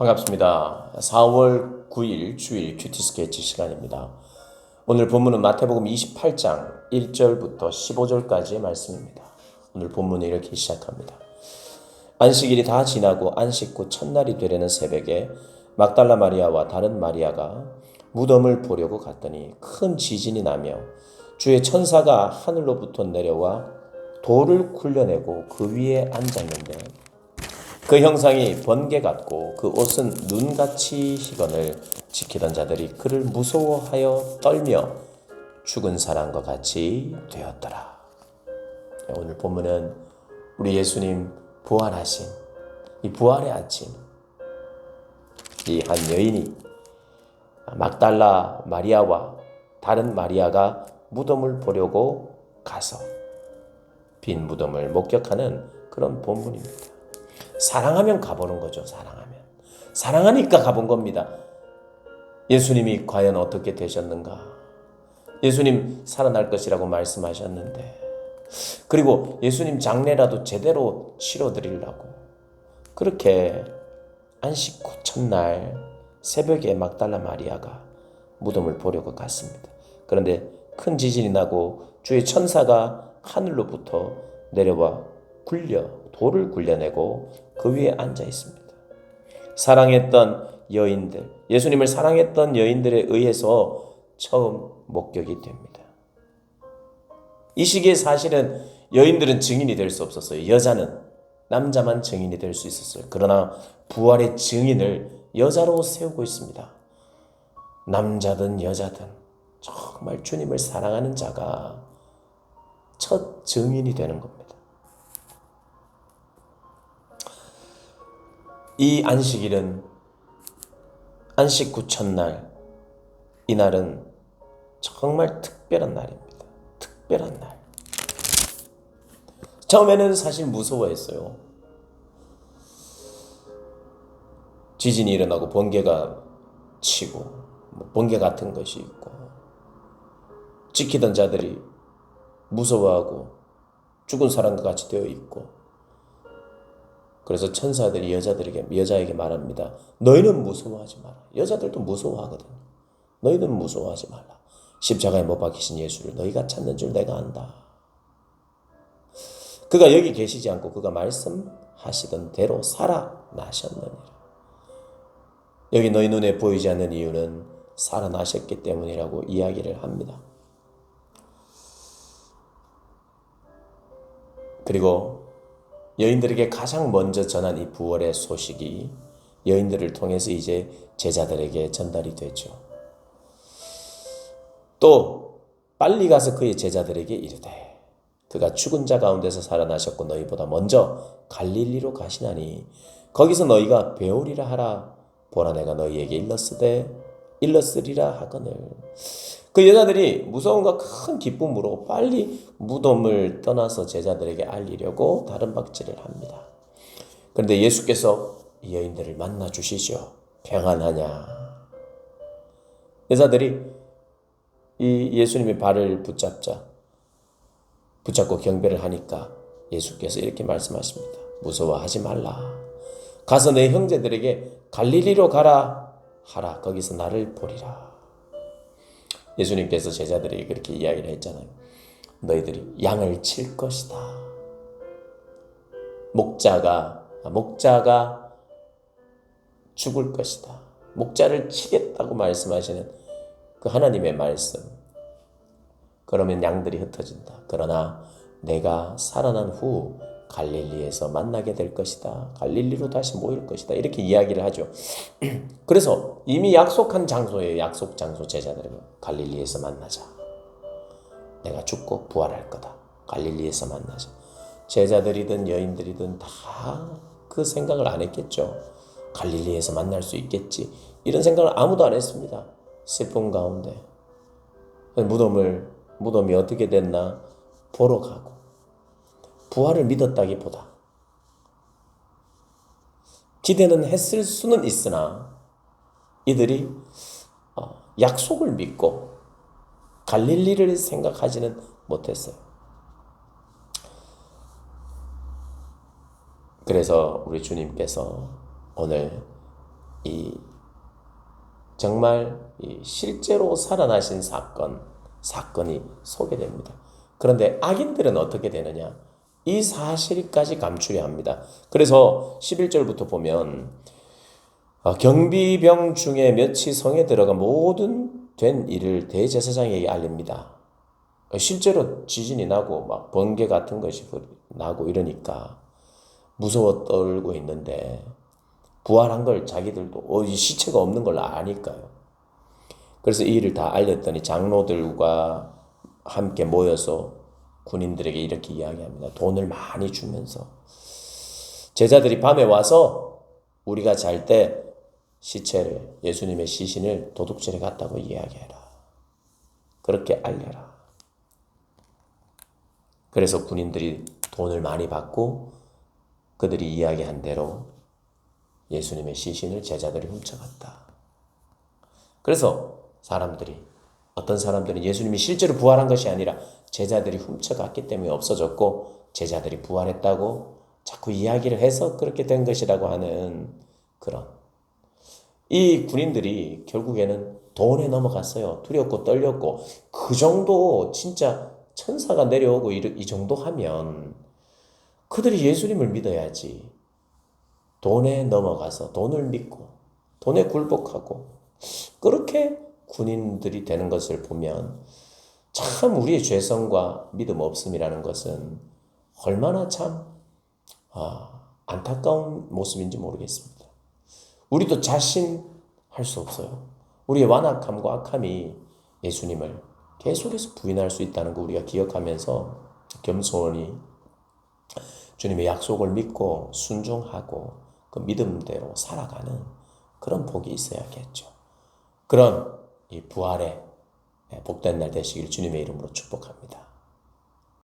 반갑습니다. 4월 9일 주일 큐티 스케치 시간입니다. 오늘 본문은 마태복음 28장 1절부터 15절까지의 말씀입니다. 오늘 본문은 이렇게 시작합니다. 안식일이 다 지나고 안식 후 첫날이 되려는 새벽에 막달라 마리아와 다른 마리아가 무덤을 보려고 갔더니 큰 지진이 나며 주의 천사가 하늘로부터 내려와 돌을 굴려내고 그 위에 앉았는데 그 형상이 번개 같고 그 옷은 눈같이 희건을 지키던 자들이 그를 무서워하여 떨며 죽은 사람과 같이 되었더라. 오늘 본문은 우리 예수님 부활하신 이 부활의 아침, 이 한 여인이 막달라 마리아와 다른 마리아가 무덤을 보려고 가서 빈 무덤을 목격하는 그런 본문입니다. 사랑하면 가보는 거죠. 사랑하니까 가본 겁니다. 예수님이 과연 어떻게 되셨는가? 예수님 살아날 것이라고 말씀하셨는데, 그리고 예수님 장례라도 제대로 치러드리려고 그렇게 안식 후 첫날 새벽에 막달라 마리아가 무덤을 보려고 갔습니다. 그런데 큰 지진이 나고 주의 천사가 하늘로부터 내려와 돌을 굴려내고 그 위에 앉아 있습니다. 사랑했던 여인들, 예수님을 사랑했던 여인들에 의해서 처음 목격이 됩니다. 이 시기에 사실은 여인들은 증인이 될 수 없었어요. 여자는, 남자만 증인이 될 수 있었어요. 그러나 부활의 증인을 여자로 세우고 있습니다. 남자든 여자든 정말 주님을 사랑하는 자가 첫 증인이 되는 겁니다. 이 안식일은 안식 후 첫날, 이날은 정말 특별한 날입니다. 특별한 날. 처음에는 사실 무서워했어요. 지진이 일어나고 번개가 치고 번개 같은 것이 있고 지키던 자들이 무서워하고 죽은 사람과 같이 되어 있고, 그래서 천사들이 여자에게 말합니다. 너희는 무서워하지 마라. 여자들도 무서워하거든요. 너희는 무서워하지 말라. 십자가에 못 박히신 예수를 너희가 찾는 줄 내가 안다. 그가 여기 계시지 않고 그가 말씀하시던 대로 살아나셨느니라. 여기 너희 눈에 보이지 않는 이유는 살아나셨기 때문이라고 이야기를 합니다. 그리고 여인들에게 가장 먼저 전한 이 부활의 소식이 여인들을 통해서 이제 제자들에게 전달이 되죠. 또 빨리 가서 그의 제자들에게 이르되 그가 죽은 자 가운데서 살아나셨고 너희보다 먼저 갈릴리로 가시나니 거기서 너희가 배우리라 하라. 보라 내가 너희에게 일렀으리라 하거늘. 그 여자들이 무서움과 큰 기쁨으로 빨리 무덤을 떠나서 제자들에게 알리려고 다른 박질을 합니다. 그런데 예수께서 이 여인들을 만나 주시죠. 평안하냐. 여자들이 이 예수님의 발을 붙잡고 경배를 하니까 예수께서 이렇게 말씀하십니다. 무서워하지 말라. 가서 내 형제들에게 갈릴리로 가라 하라. 거기서 나를 보리라. 예수님께서 제자들에게 그렇게 이야기를 했잖아요. 너희들이 양을 칠 것이다. 목자가 죽을 것이다. 목자를 치겠다고 말씀하시는 그 하나님의 말씀. 그러면 양들이 흩어진다. 그러나 내가 살아난 후 갈릴리에서 만나게 될 것이다. 갈릴리로 다시 모일 것이다. 이렇게 이야기를 하죠. 그래서 이미 약속한 장소예요. 약속 장소. 제자들은 갈릴리에서 만나자. 내가 죽고 부활할 거다. 갈릴리에서 만나자. 제자들이든 여인들이든 다 그 생각을 안 했겠죠. 갈릴리에서 만날 수 있겠지. 이런 생각을 아무도 안 했습니다. 슬픔 가운데 무덤이 어떻게 됐나 보러 가고, 부활을 믿었다기보다 기대는 했을 수는 있으나 이들이 약속을 믿고 갈릴리를 생각하지는 못했어요. 그래서 우리 주님께서 오늘 이 정말 이 실제로 살아나신 사건이 소개됩니다. 그런데 악인들은 어떻게 되느냐? 이 사실까지 감추려 합니다. 그래서 11절부터 보면 경비병 중에 몇이 성에 들어가 모든 된 일을 대제사장에게 알립니다. 실제로 지진이 나고 막 번개 같은 것이 나고 이러니까 무서워 떨고 있는데 부활한 걸 자기들도 이 시체가 없는 걸 아니까요. 그래서 이 일을 다 알렸더니 장로들과 함께 모여서 군인들에게 이렇게 이야기합니다. 돈을 많이 주면서 제자들이 밤에 와서 우리가 잘 때 시체를 예수님의 시신을 도둑질해 갔다고 이야기해라. 그렇게 알려라. 그래서 군인들이 돈을 많이 받고 그들이 이야기한 대로 예수님의 시신을 제자들이 훔쳐갔다. 그래서 어떤 사람들은 예수님이 실제로 부활한 것이 아니라 제자들이 훔쳐갔기 때문에 없어졌고 제자들이 부활했다고 자꾸 이야기를 해서 그렇게 된 것이라고 하는 이 군인들이 결국에는 돈에 넘어갔어요. 두렵고 떨렸고 그 정도 진짜 천사가 내려오고 이 정도 하면 그들이 예수님을 믿어야지. 돈에 넘어가서 돈을 믿고 돈에 굴복하고 그렇게 군인들이 되는 것을 보면 참 우리의 죄성과 믿음 없음이라는 것은 얼마나 참 안타까운 모습인지 모르겠습니다. 우리도 자신할 수 없어요. 우리의 완악함과 악함이 예수님을 계속해서 부인할 수 있다는 거 우리가 기억하면서 겸손히 주님의 약속을 믿고 순종하고 그 믿음대로 살아가는 그런 복이 있어야겠죠. 그런 이 부활의 복된 날 되시길 주님의 이름으로 축복합니다.